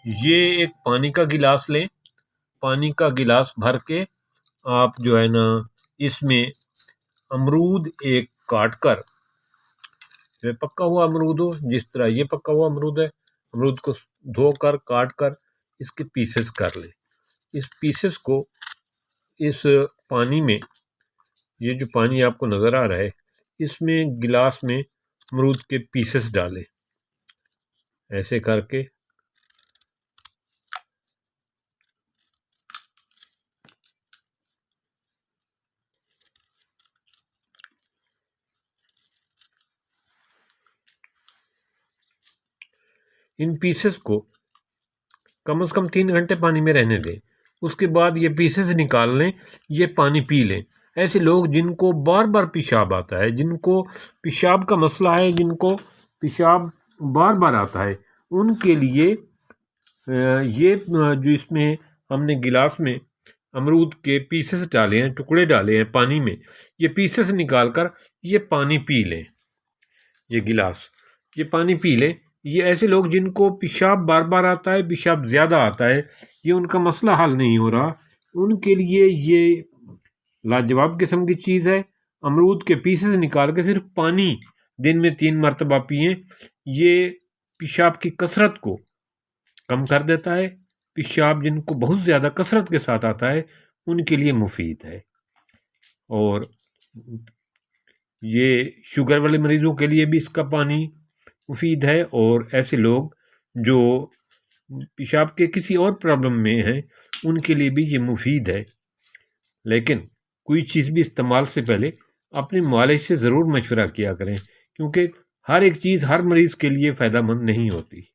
ये एक पानी का गिलास लें, पानी का गिलास भर के आप जो है ना इसमें अमरूद एक काट कर, पक्का हुआ अमरूद हो, जिस तरह ये पक्का हुआ अमरूद है, अमरूद को धोकर काट कर इसके पीसेस कर ले। इस पीसेस को इस पानी में, ये जो पानी आपको नज़र आ रहा है, इसमें गिलास में अमरूद के पीसेस डालें, ऐसे करके इन पीसेस को कम से कम 3 घंटे पानी में रहने दें। उसके बाद ये पीसेस निकाल लें, ये पानी पी लें। ऐसे लोग जिनको बार बार पेशाब आता है, जिनको पेशाब का मसला है, जिनको पेशाब बार बार आता है, उनके लिए ये जो इसमें हमने गिलास में अमरूद के पीसेस डाले हैं, टुकड़े डाले हैं पानी में, ये पीसेस निकाल कर ये पानी पी लें। ये गिलास, ये पानी पी लें। ये ऐसे लोग जिनको पेशाब बार बार आता है, पेशाब ज़्यादा आता है, ये उनका मसला हल नहीं हो रहा, उनके लिए ये लाजवाब किस्म की चीज़ है। अमरूद के पीसेस निकाल के सिर्फ पानी दिन में 3 मरतबा पिएं। ये पेशाब की कसरत को कम कर देता है। पेशाब जिनको बहुत ज़्यादा कसरत के साथ आता है, उनके लिए मुफीद है। और ये शुगर वाले मरीज़ों के लिए भी इसका पानी मुफीद है, और ऐसे लोग जो पेशाब के किसी और प्रॉब्लम में हैं, उनके लिए भी ये मुफीद है। लेकिन कोई चीज़ भी इस्तेमाल से पहले अपने मालिज से ज़रूर मशवरा किया करें, क्योंकि हर एक चीज़ हर मरीज़ के लिए फ़ायदेमंद नहीं होती।